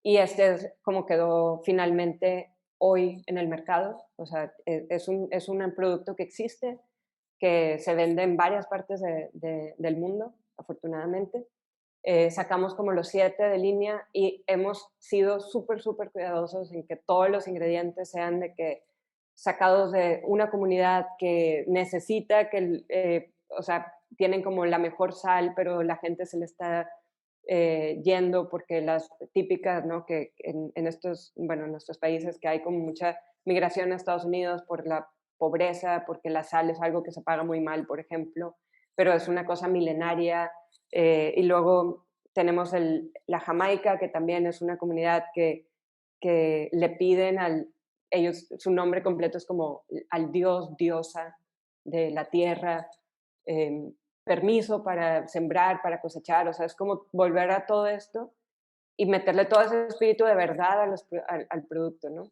Y este es como quedó finalmente hoy en el mercado. O sea, es un producto que existe, que se vende en varias partes del mundo, afortunadamente. Sacamos como los 7 de línea y hemos sido súper, súper cuidadosos en que todos los ingredientes sean de que sacados de una comunidad que necesita que, o sea, tienen como la mejor sal, pero la gente se le está yendo porque las típicas, ¿no? Que en estos, bueno, en nuestros países que hay como mucha migración a Estados Unidos por la pobreza, porque la sal es algo que se paga muy mal, por ejemplo, pero es una cosa milenaria. Y luego tenemos la Jamaica, que también es una comunidad que le piden ellos, su nombre completo es como al dios, diosa de la tierra, eh, permiso para sembrar, para cosechar, o sea, es como volver a todo esto y meterle todo ese espíritu de verdad al producto, ¿no?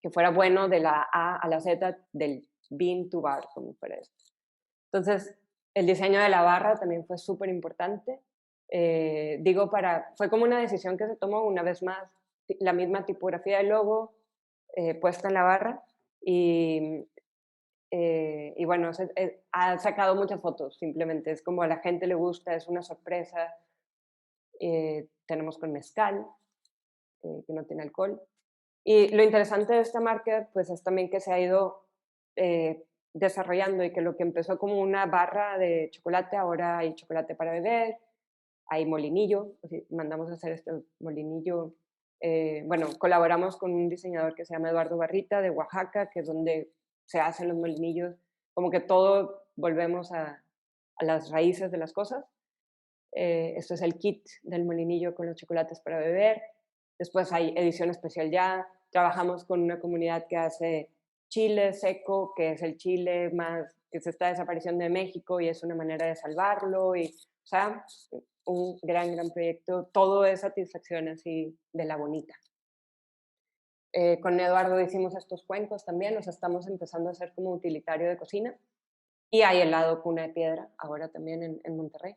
Que fuera bueno de la A a la Z, del bean to bar, como fuera esto. Entonces, el diseño de la barra también fue súper importante. Digo, fue como una decisión que se tomó una vez más, la misma tipografía del logo puesta en la barra y bueno, ha sacado muchas fotos, simplemente es como a la gente le gusta, es una sorpresa. Tenemos con mezcal, que no tiene alcohol. Y lo interesante de esta marca, pues es también que se ha ido desarrollando y que lo que empezó como una barra de chocolate, ahora hay chocolate para beber, hay molinillo, mandamos a hacer este molinillo. Bueno, colaboramos con un diseñador que se llama Eduardo Barrita de Oaxaca, que es donde se hacen los molinillos, como que todo volvemos a las raíces de las cosas. Esto es el kit del molinillo con los chocolates para beber. Después hay edición especial ya. Trabajamos con una comunidad que hace chile seco, que es el chile más que se está desapareciendo de México y es una manera de salvarlo. Y, o sea, un gran, gran proyecto. Todo es satisfacción así de la bonita. Con Eduardo hicimos estos cuencos también, los estamos empezando a hacer como utilitario de cocina. Y hay helado Cuna de Piedra, ahora también en Monterrey.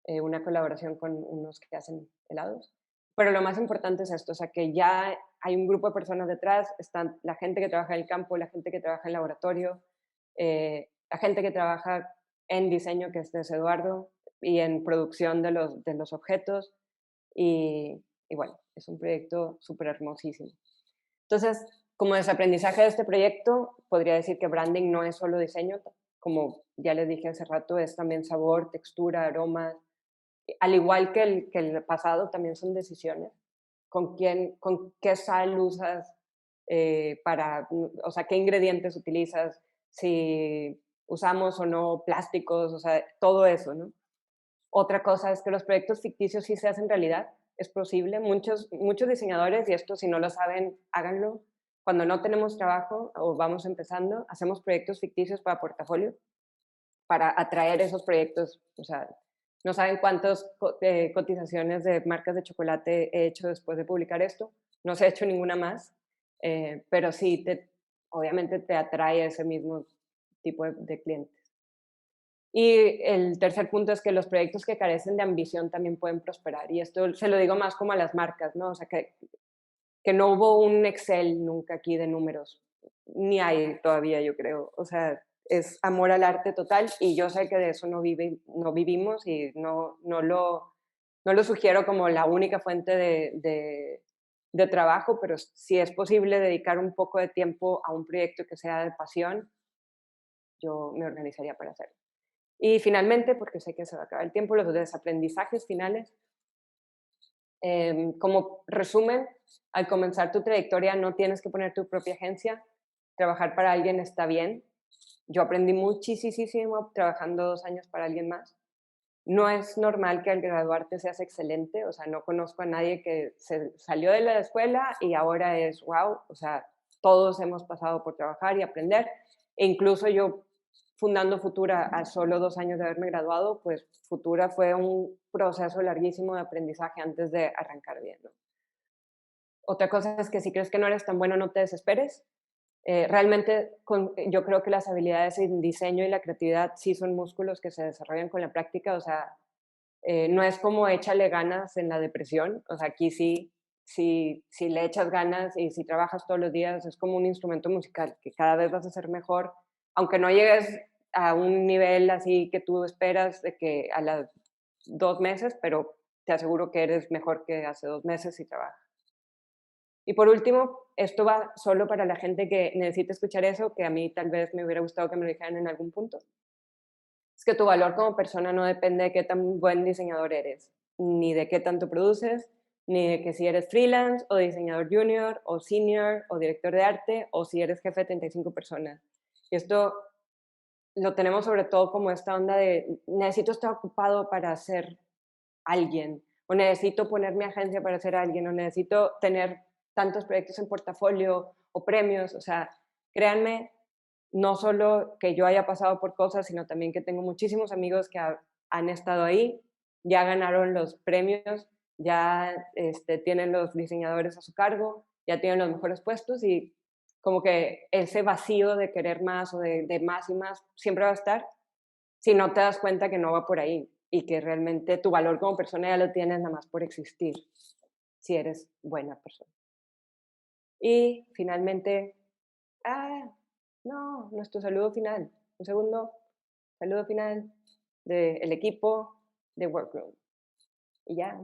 Una colaboración con unos que hacen helados. Pero lo más importante es esto, o sea, que ya hay un grupo de personas detrás, están la gente que trabaja en el campo, la gente que trabaja en laboratorio, la gente que trabaja en diseño, que este es Eduardo, y en producción de los objetos. Y bueno, es un proyecto súper hermosísimo. Entonces, como desaprendizaje de este proyecto, podría decir que branding no es solo diseño, como ya les dije hace rato, es también sabor, textura, aromas, al igual que el pasado, también son decisiones. Con qué sal usas o sea, qué ingredientes utilizas, si usamos o no plásticos, o sea, todo eso, ¿no? Otra cosa es que los proyectos ficticios sí se hacen realidad, es posible. Muchos diseñadores, y esto si no lo saben, háganlo. Cuando no tenemos trabajo o vamos empezando, hacemos proyectos ficticios para portafolio, para atraer esos proyectos, o sea, No saben cuántas cotizaciones de marcas de chocolate he hecho después de publicar esto. No se ha hecho ninguna más, pero sí, obviamente te atrae ese mismo tipo de clientes. Y el tercer punto es que los proyectos que carecen de ambición también pueden prosperar. Y esto se lo digo más como a las marcas, ¿no? O sea, que no hubo un Excel nunca aquí de números, ni hay todavía, yo creo. O sea, es amor al arte total y yo sé que de eso no vivimos y no lo sugiero como la única fuente de trabajo, pero si es posible dedicar un poco de tiempo a un proyecto que sea de pasión, yo me organizaría para hacerlo. Y finalmente, porque sé que se va a acabar el tiempo, los desaprendizajes finales. Como resumen, al comenzar tu trayectoria no tienes que poner tu propia agencia. Trabajar para alguien está bien. Yo aprendí muchísimo trabajando 2 años para alguien más. No es normal que al graduarte seas excelente, o sea, no conozco a nadie que se salió de la escuela y ahora es wow, o sea, todos hemos pasado por trabajar y aprender, e incluso yo fundando Futura a solo 2 años de haberme graduado, pues Futura fue un proceso larguísimo de aprendizaje antes de arrancar bien, ¿no? Otra cosa es que si crees que no eres tan bueno, no te desesperes. Realmente yo creo que las habilidades en diseño y la creatividad sí son músculos que se desarrollan con la práctica, o sea, no es como échale ganas en la depresión, o sea, aquí sí, si le echas ganas y si trabajas todos los días, es como un instrumento musical, que cada vez vas a ser mejor, aunque no llegues a un nivel así que tú esperas de que a las 2 meses, pero te aseguro que eres mejor que hace 2 meses si trabajas. Y por último, esto va solo para la gente que necesita escuchar eso, que a mí tal vez me hubiera gustado que me lo dijeran en algún punto. Es que tu valor como persona no depende de qué tan buen diseñador eres, ni de qué tanto produces, ni de que si eres freelance o diseñador junior o senior o director de arte o si eres jefe de 35 personas. Y esto lo tenemos sobre todo como esta onda de necesito estar ocupado para ser alguien, o necesito poner mi agencia para ser alguien, o necesito tener tantos proyectos en portafolio o premios. O sea, créanme, no solo que yo haya pasado por cosas, sino también que tengo muchísimos amigos que han estado ahí, ya ganaron los premios, ya tienen los diseñadores a su cargo, ya tienen los mejores puestos y como que ese vacío de querer más o de más y más siempre va a estar si no te das cuenta que no va por ahí y que realmente tu valor como persona ya lo tienes nada más por existir, si eres buena persona. Y finalmente, ah, no, nuestro saludo final. Un segundo, saludo final del equipo de Workroom. Y ya.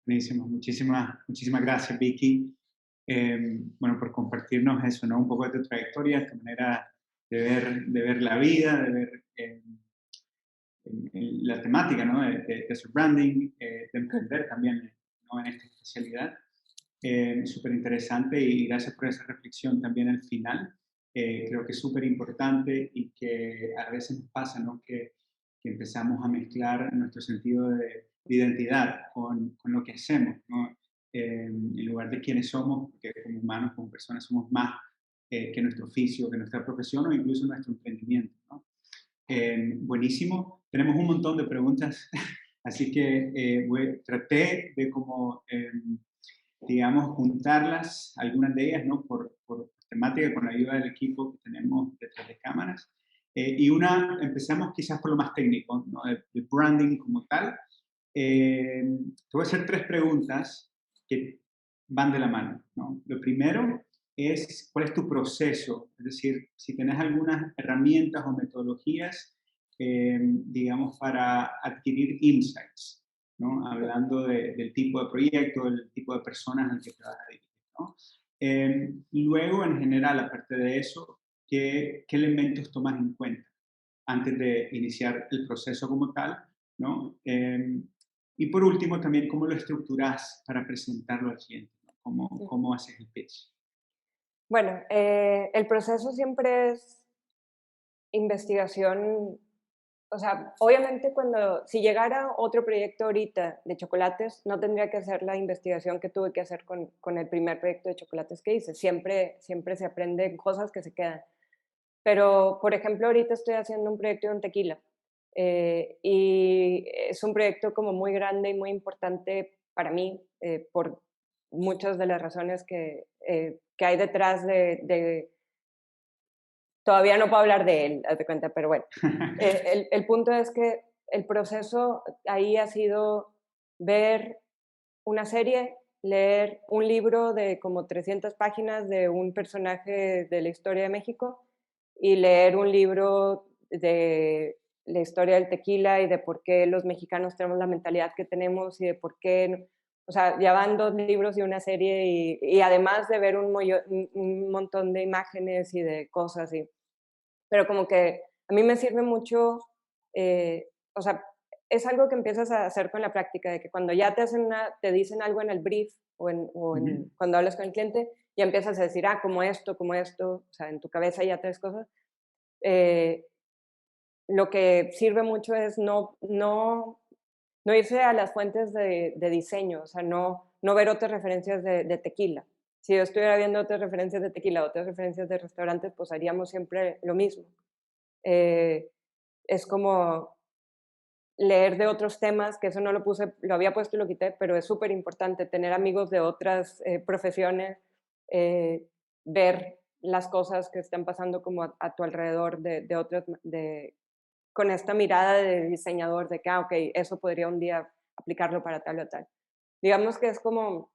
Buenísimo, muchísimas gracias, Vicky. Bueno, por compartirnos eso, ¿no? Un poco de tu trayectoria, tu manera de ver la vida, de ver la temática, ¿no? De su branding, de emprender también, ¿no? En esta especialidad. Súper interesante y gracias por esa reflexión también al final. Creo que es súper importante y que a veces nos pasa, ¿no? Que empezamos a mezclar nuestro sentido de identidad con lo que hacemos, ¿no? En lugar de quiénes somos, porque como humanos, como personas, somos más que nuestro oficio, que nuestra profesión o incluso nuestro emprendimiento, ¿no? Buenísimo. Tenemos un montón de preguntas, así que traté de como, digamos, juntarlas, algunas de ellas, ¿no? Por temática, con la ayuda del equipo que tenemos detrás de cámaras. Empezamos quizás por lo más técnico, ¿no? De branding como tal. Te voy a hacer 3 preguntas que van de la mano, ¿no? Lo primero es, ¿cuál es tu proceso? Es decir, si tienes algunas herramientas o metodologías, digamos, para adquirir insights, ¿no? Hablando del tipo de proyecto, del tipo de personas al que te vas a dirigir, ¿no? Luego, en general, aparte de eso, ¿qué elementos tomas en cuenta antes de iniciar el proceso como tal, ¿no? Y por último, también, ¿cómo lo estructuras para presentarlo al cliente? ¿No? ¿Cómo haces el pitch? Bueno, el proceso siempre es investigación. O sea, obviamente si llegara otro proyecto ahorita de chocolates, no tendría que hacer la investigación que tuve que hacer con el primer proyecto de chocolates que hice. Siempre se aprenden cosas que se quedan. Pero, por ejemplo, ahorita estoy haciendo un proyecto de un tequila y es un proyecto como muy grande y muy importante para mí por muchas de las razones que hay detrás todavía no puedo hablar de él, haz de cuenta, pero bueno. El punto es que el proceso ahí ha sido ver una serie, leer un libro de como 300 páginas de un personaje de la historia de México y leer un libro de la historia del tequila y de por qué los mexicanos tenemos la mentalidad que tenemos y de por qué, o sea, ya van 2 libros y una serie y además de ver un montón de imágenes y de cosas, pero como que a mí me sirve mucho, o sea, es algo que empiezas a hacer con la práctica, de que cuando ya te dicen algo en el brief Ujú. cuando hablas con el cliente, ya empiezas a decir, como esto, o sea, en tu cabeza ya 3 cosas. Eh, lo que sirve mucho es no irse a las fuentes de diseño, o sea, no ver otras referencias de tequila. Si yo estuviera viendo otras referencias de tequila, otras referencias de restaurantes, pues haríamos siempre lo mismo. Eh, es como leer de otros temas, que eso no lo puse, lo había puesto y lo quité, pero es súper importante tener amigos de otras profesiones, eh, ver las cosas que están pasando como a tu alrededor de otras, con esta mirada de diseñador de que, ok, eso podría un día aplicarlo para tal o tal. Digamos que es como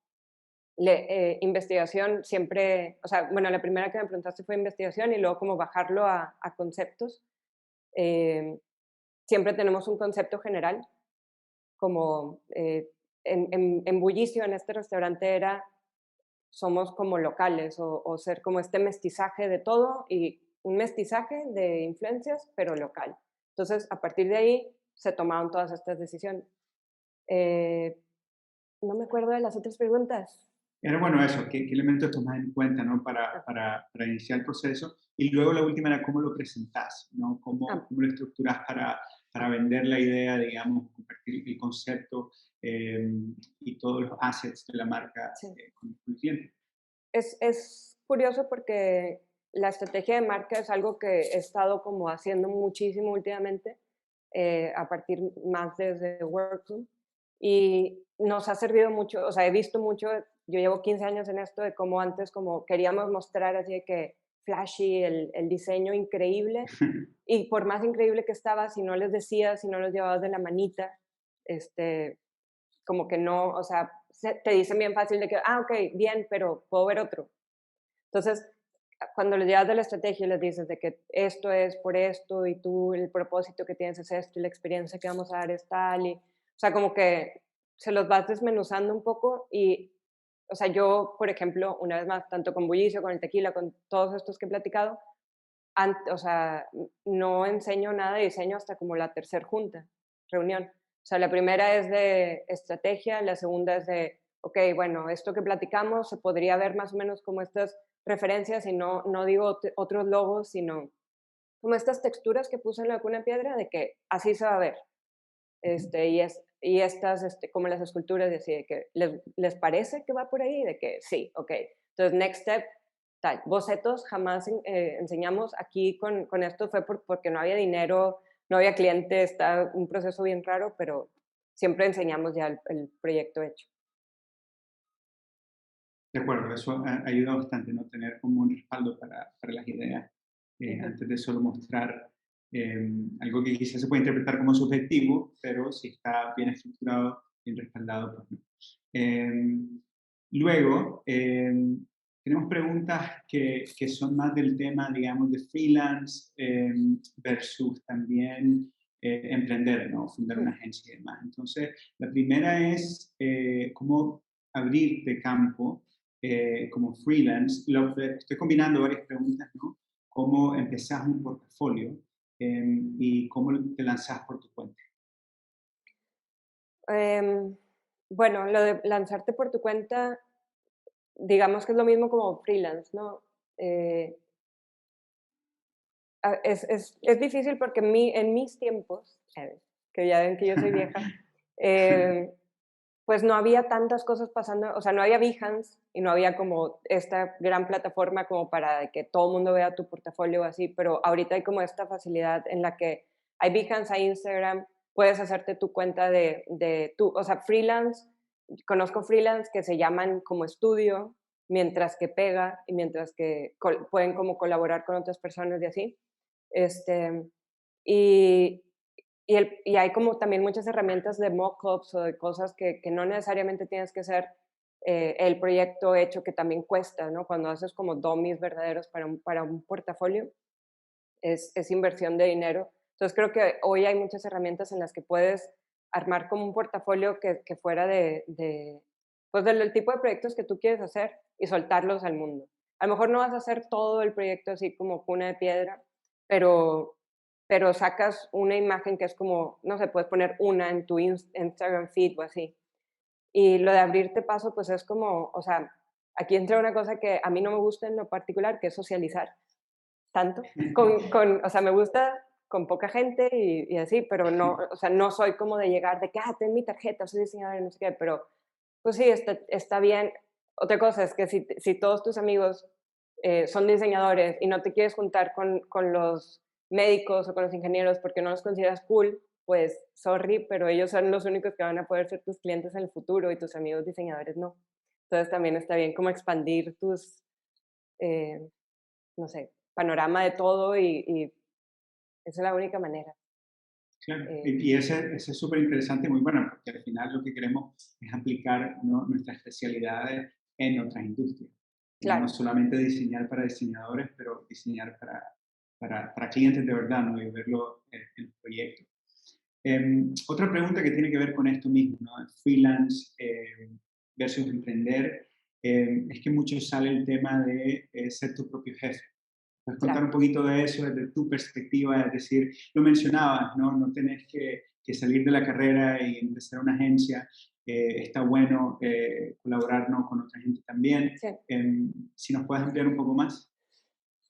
investigación siempre, o sea, bueno, la primera que me preguntaste fue investigación y luego como bajarlo a conceptos. Eh, siempre tenemos un concepto general, como en Bullicio, en este restaurante era, somos como locales o ser como este mestizaje de todo y un mestizaje de influencias, pero local. Entonces, a partir de ahí se tomaron todas estas decisiones. Eh, no me acuerdo de las otras preguntas. Era bueno eso, qué elementos tomas en cuenta, ¿no? Ah, Para iniciar el proceso. Y luego la última era cómo lo presentás, ¿no? ah, Cómo lo estructurás para vender la idea, digamos, compartir el concepto y todos los assets de la marca sí. con el cliente. Es curioso porque la estrategia de marca es algo que he estado como haciendo muchísimo últimamente, a partir más desde Workroom, y nos ha servido mucho, o sea, he visto mucho, yo llevo 15 años en esto, de cómo antes como queríamos mostrar así de que flashy, el diseño increíble, y por más increíble que estaba, si no les decías, si no los llevabas de la manita, este, como que no, o sea, te dicen bien fácil de que, ok, bien, pero puedo ver otro. Entonces, cuando les llevas de la estrategia y les dices de que esto es por esto y tú el propósito que tienes es esto y la experiencia que vamos a dar es tal, o sea, como que se los vas desmenuzando un poco y, o sea, yo, por ejemplo, una vez más, tanto con Bullicio, con el tequila, con todos estos que he platicado, o sea, no enseño nada de diseño hasta como la tercera reunión. O sea, la primera es de estrategia, la segunda es de, ok, bueno, esto que platicamos se podría ver más o menos como estas referencias y no digo otros logos, sino como estas texturas que puse en la cuna piedra de que así se va a ver. Y estas, como las esculturas, de así, de que les parece que va por ahí, de que sí, ok. Entonces, next step, tal. Bocetos jamás enseñamos. Aquí con esto fue porque no había dinero, no había cliente, está un proceso bien raro, pero siempre enseñamos ya el proyecto hecho. De acuerdo, eso ayuda bastante, ¿no? Tener como un respaldo para las ideas Ujú. antes de solo mostrar algo que quizás se puede interpretar como subjetivo, pero si está bien estructurado, bien respaldado, pues no. Luego, tenemos preguntas que son más del tema, digamos, de freelance versus también emprender, ¿no? Fundar una agencia y demás. Entonces, la primera es cómo abrirte campo como freelance. Estoy combinando varias preguntas, ¿no? ¿Cómo empezás un portafolio y cómo te lanzás por tu cuenta? Em, bueno, lo de lanzarte por tu cuenta, digamos que es lo mismo como freelance, ¿no? Eh, es difícil porque en mis tiempos, que ya ven que yo soy vieja, eh, pues no había tantas cosas pasando, o sea, no había Behance y no había como esta gran plataforma como para que todo el mundo vea tu portafolio o así, pero ahorita hay como esta facilidad en la que hay Behance, hay Instagram, puedes hacerte tu cuenta de tú, o sea, freelance, conozco freelance que se llaman como estudio, mientras que pega y mientras que pueden como colaborar con otras personas y así. Este, y, y hay como también muchas herramientas de mockups o de cosas que no necesariamente tienes que ser el proyecto hecho, que también cuesta, ¿no? Cuando haces como dummies verdaderos para un portafolio, es inversión de dinero. Entonces creo que hoy hay muchas herramientas en las que puedes armar como un portafolio que fuera pues del tipo de proyectos que tú quieres hacer y soltarlos al mundo. A lo mejor no vas a hacer todo el proyecto así como cuna de piedra, pero, pero sacas una imagen que es como, no sé, puedes poner una en tu Instagram feed o así. Y lo de abrirte paso, pues es como, o sea, aquí entra una cosa que a mí no me gusta en lo particular, que es socializar tanto. O sea, me gusta con poca gente y así, pero no, o sea, no soy como de llegar de que, ten mi tarjeta, soy diseñadora y no sé qué, pero pues sí, está bien. Otra cosa es que si todos tus amigos son diseñadores y no te quieres juntar con los médicos o con los ingenieros porque no los consideras cool, pues sorry, pero ellos son los únicos que van a poder ser tus clientes en el futuro y tus amigos diseñadores no. Entonces también está bien como expandir eh, no sé, panorama de todo y esa es la única manera. Claro, Eh, y ese es súper interesante y muy bueno, porque al final lo que queremos es aplicar, ¿no?, nuestras especialidades en otras industrias. No claro, solamente diseñar para diseñadores, pero diseñar para clientes de verdad, ¿no?, y verlo en el proyecto. Otra pregunta que tiene que ver con esto mismo, ¿no?, freelance versus emprender, es que mucho sale el tema de ser tu propio jefe. ¿Puedes contar claro. un poquito de eso desde tu perspectiva? Es decir, lo mencionabas, ¿no? No tenés que salir de la carrera y empezar una agencia. Está bueno colaborar, ¿no?, con otra gente también. Sí. Si nos puedes ampliar un poco más.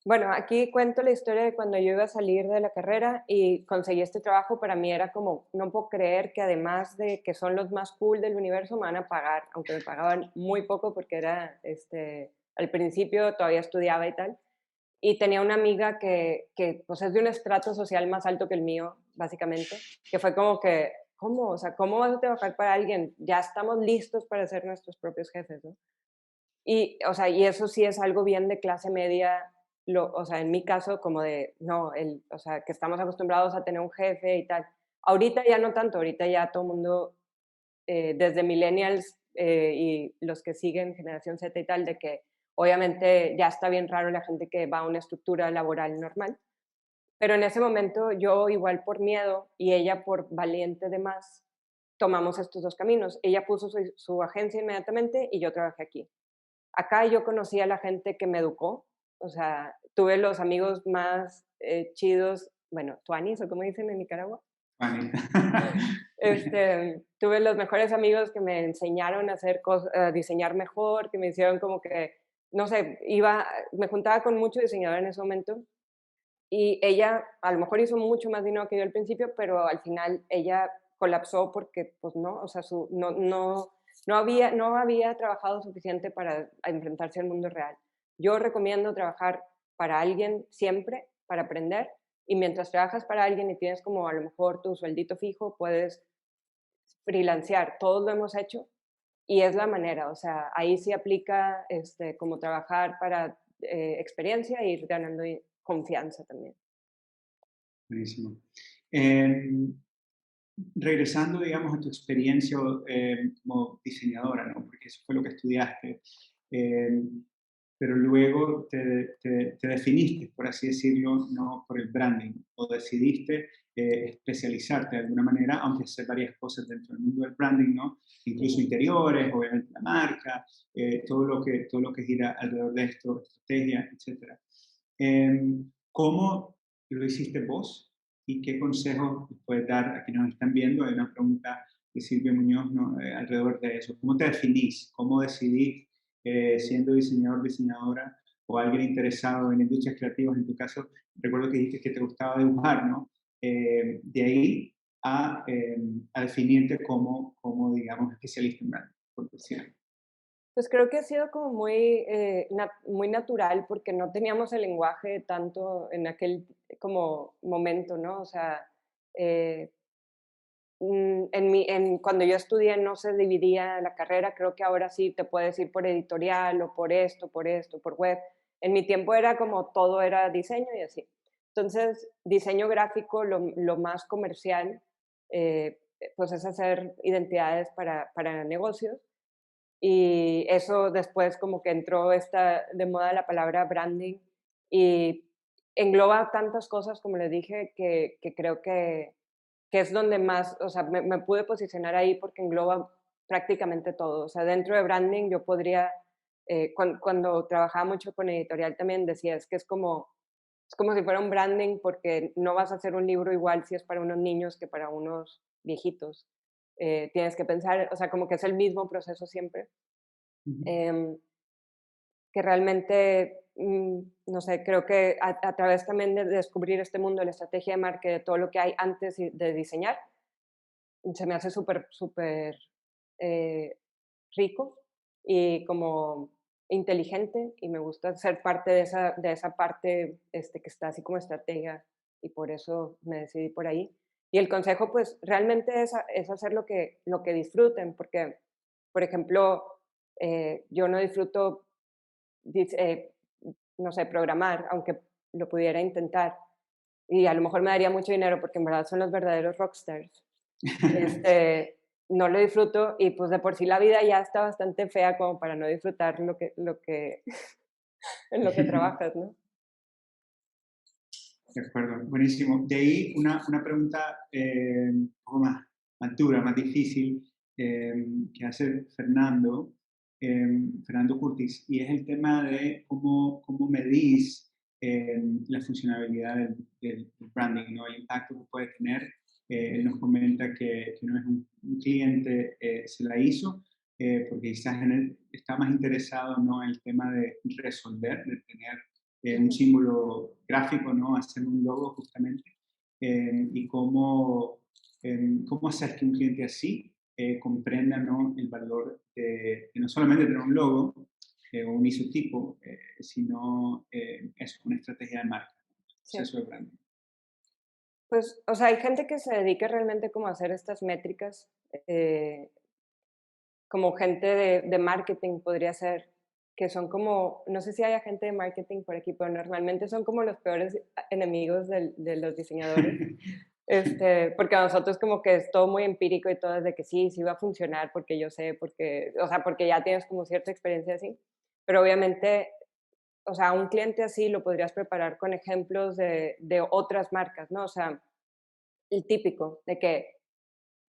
Bueno, aquí cuento la historia de cuando yo iba a salir de la carrera y conseguí este trabajo. Para mí era como, no puedo creer que además de que son los más cool del universo, me van a pagar, aunque me pagaban muy poco porque era, al principio todavía estudiaba y tal. Y tenía una amiga que pues es de un estrato social más alto que el mío, básicamente, que fue como que, ¿cómo? O sea, ¿cómo vas a trabajar para alguien? Ya estamos listos para ser nuestros propios jefes, ¿no? Y, o sea, y eso sí es algo bien de clase media, o sea, en mi caso, como de, no, o sea, que estamos acostumbrados a tener un jefe y tal. Ahorita ya no tanto, ahorita ya todo el mundo, desde millennials y los que siguen generación Z y tal, de que obviamente ya está bien raro la gente que va a una estructura laboral normal. Pero en ese momento yo igual por miedo y ella por valiente de más, tomamos estos dos caminos. Ella puso su agencia inmediatamente y yo trabajé aquí. Acá yo conocí a la gente que me educó, o sea, tuve los amigos más chidos, bueno, tuanis o como dicen en Nicaragua. Vale. Tuve los mejores amigos que me enseñaron a hacer cosas, a diseñar mejor, que me hicieron como que, no sé, me juntaba con mucho diseñador en ese momento y ella a lo mejor hizo mucho más dinero que yo al principio, pero al final ella colapsó porque, pues no, o sea, no había trabajado suficiente para enfrentarse al mundo real. Yo recomiendo trabajar para alguien siempre, para aprender, y mientras trabajas para alguien y tienes como a lo mejor tu sueldito fijo, puedes freelancear. Todos lo hemos hecho y es la manera, o sea, ahí sí aplica como trabajar para experiencia e ir ganando confianza también. Buenísimo. Regresando, digamos, a tu experiencia como diseñadora, ¿no? Porque eso fue lo que estudiaste. Eh, pero luego te definiste, por así decirlo, ¿no?, por el branding, o decidiste especializarte de alguna manera, aunque hacer varias cosas dentro del mundo del branding, ¿no? Incluso Ujú. interiores, obviamente la marca, todo lo que gira alrededor de esto, estrategia, etcétera. ¿Cómo lo hiciste vos y qué consejos puedes dar a quienes nos están viendo? Hay una pregunta de Silvia Muñoz, ¿no?, alrededor de eso. ¿Cómo te definís? ¿Cómo decidís, siendo diseñador, diseñadora o alguien interesado en industrias creativas, en tu caso, recuerdo que dijiste que te gustaba dibujar, ¿no? De ahí a definirte como, digamos, especialista en branding, por decirlo. Pues creo que ha sido como muy, muy natural porque no teníamos el lenguaje tanto en aquel como momento, ¿no? O sea, eh, cuando yo estudié no se dividía la carrera, creo que ahora sí te puedes ir por editorial o por esto, por web. En mi tiempo era como todo era diseño y así. Entonces, diseño gráfico, lo más comercial, pues es hacer identidades para negocios. Y eso después como que entró esta de moda la palabra branding y engloba tantas cosas, como les dije, que creo que es donde más, o sea, me pude posicionar ahí porque engloba prácticamente todo. O sea, dentro de branding yo podría, cuando trabajaba mucho con editorial también decía, es como si fuera un branding porque no vas a hacer un libro igual si es para unos niños que para unos viejitos. Tienes que pensar, o sea, como que es el mismo proceso siempre. Ujú. Em, que realmente, no sé, creo que a través también de descubrir este mundo de la estrategia de marketing, de todo lo que hay antes de diseñar, se me hace súper, súper eh, rico y como inteligente y me gusta ser parte de esa parte que está así como estratega y por eso me decidí por ahí. Y el consejo pues realmente es hacer lo que disfruten, porque, por ejemplo, yo no disfruto, no sé, programar, aunque lo pudiera intentar. Y a lo mejor me daría mucho dinero porque en verdad son los verdaderos rockstars. No lo disfruto y pues de por sí la vida ya está bastante fea como para no disfrutar lo que en lo que trabajas, ¿no? De acuerdo, buenísimo. De ahí una pregunta un poco más dura, más difícil, que hace Fernando Curtis, y es el tema de cómo medís la funcionalidad del branding, ¿no? El impacto que puede tener. Él nos comenta que no es un cliente, se la hizo, porque quizás está más interesado, ¿no?, en el tema de resolver, de tener un Ujú. símbolo gráfico, ¿no? Hacer un logo justamente, y cómo hacer que un cliente así comprenda, ¿no?, el valor de no solamente tener un logo o un isotipo, sino eso, una estrategia de marca, un Sí. proceso de branding. Pues, o sea, hay gente que se dedica realmente como a hacer estas métricas, eh, como gente de marketing podría ser, que son como, no sé si hay gente de marketing por aquí, pero normalmente son como los peores enemigos de los diseñadores. Porque a nosotros como que es todo muy empírico y todo es de que sí, sí va a funcionar porque yo sé, porque, o sea, porque ya tienes como cierta experiencia así. Pero obviamente, o sea, un cliente así lo podrías preparar con ejemplos de otras marcas, ¿no? O sea, el típico, de que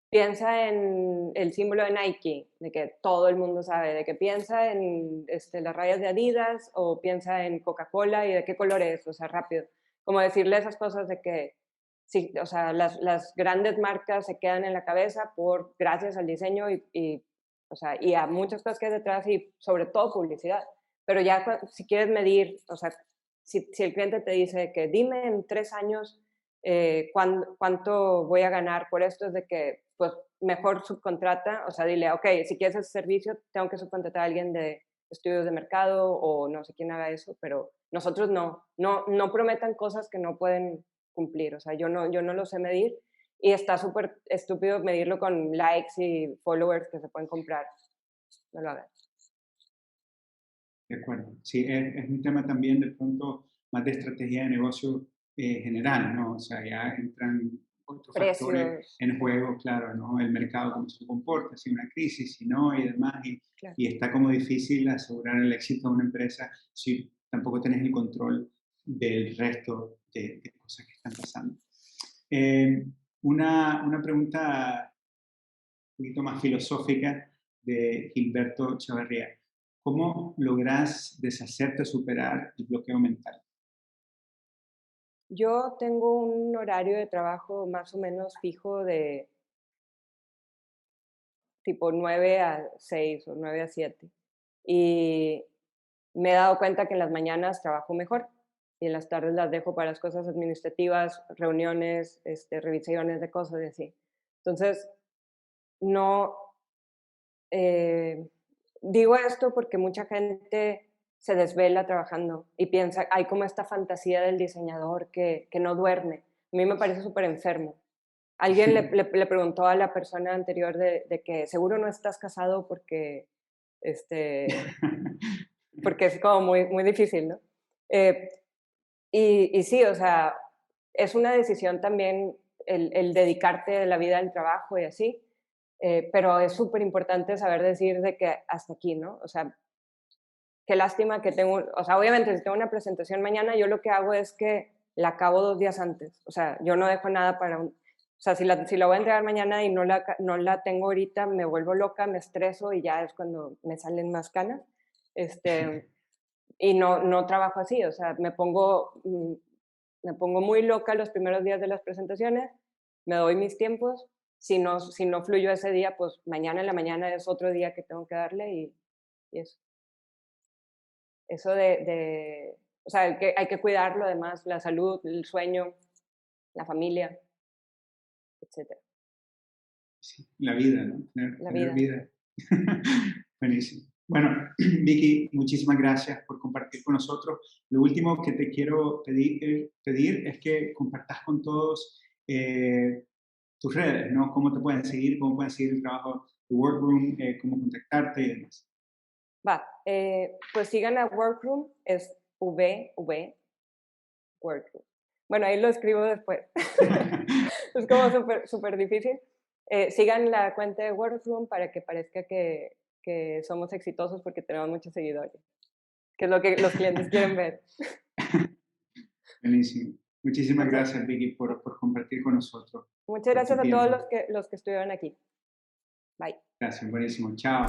piensa en el símbolo de Nike, de que todo el mundo sabe, de que piensa en las rayas de Adidas o piensa en Coca-Cola y de qué color es, o sea, rápido. Como decirle esas cosas de que, sí, o sea, las grandes marcas se quedan en la cabeza gracias al diseño o sea, y a muchas cosas que hay detrás y sobre todo publicidad. Pero ya si quieres medir, o sea, si el cliente te dice que dime en 3 años cuánto voy a ganar por esto, es de que, pues, mejor subcontrata, o sea, dile, ok, si quieres ese servicio, tengo que subcontratar a alguien de estudios de mercado o no sé quién haga eso, pero nosotros no prometan cosas que no pueden cumplir, o sea, yo no lo sé medir y está súper estúpido medirlo con likes y followers que se pueden comprar, no lo hagan. De acuerdo. Sí, es un tema también de pronto más de estrategia de negocio general, ¿no? O sea, ya entran otros factores Precios, en sí, juego, claro, ¿no? El mercado, cómo se comporta, si hay una crisis, si no, y demás. claro. Y está como difícil asegurar el éxito de una empresa si tampoco tenés el control del resto de cosas que están pasando. Eh, una pregunta un poquito más filosófica de Gilberto Echevarría. ¿Cómo logras deshacerte, superar el bloqueo mental? Yo tengo un horario de trabajo más o menos fijo de tipo 9 a 6 o 9 a 7. Y me he dado cuenta que en las mañanas trabajo mejor. y en las tardes las dejo para las cosas administrativas, reuniones, revisiones de cosas y así. Entonces, no, digo esto porque mucha gente se desvela trabajando y piensa, hay como esta fantasía del diseñador que no duerme. A mí me parece súper enfermo. Alguien le preguntó a la persona anterior de que seguro no estás casado porque es como muy, muy difícil, ¿no? Y sí, o sea, es una decisión también el dedicarte a la vida al trabajo y así, pero es súper importante saber decir de que hasta aquí, ¿no? O sea, qué lástima que tengo, o sea, obviamente si tengo una presentación mañana, yo lo que hago es que la acabo 2 días antes, o sea, yo no dejo nada para o sea, si la voy a entregar mañana y no la tengo ahorita, me vuelvo loca, me estreso y ya es cuando me salen más canas, y no trabajo así, o sea, me pongo muy loca los primeros días de las presentaciones, me doy mis tiempos, si no fluyo ese día, pues mañana en la mañana es otro día que tengo que darle y eso. Eso o sea, hay que cuidarlo además, la salud, el sueño, la familia, etcétera. Sí, la vida, ¿no? La Tener vida. vida. Buenísimo. Bueno, Vicky, muchísimas gracias por compartir con nosotros. Lo último que te quiero pedir es que compartas con todos tus redes, ¿no? Cómo te pueden seguir, cómo pueden seguir el trabajo de Workroom, cómo contactarte y demás. Va, pues sigan a Workroom, es Workroom. Bueno, ahí lo escribo después. Es como súper difícil. Sigan la cuenta de Workroom para que parezca que somos exitosos porque tenemos muchos seguidores, que es lo que los clientes quieren ver. Buenísimo. Muchísimas gracias, Vicky, por compartir con nosotros. Muchas gracias a todos los que estuvieron aquí. Bye. Gracias, buenísimo. Chao.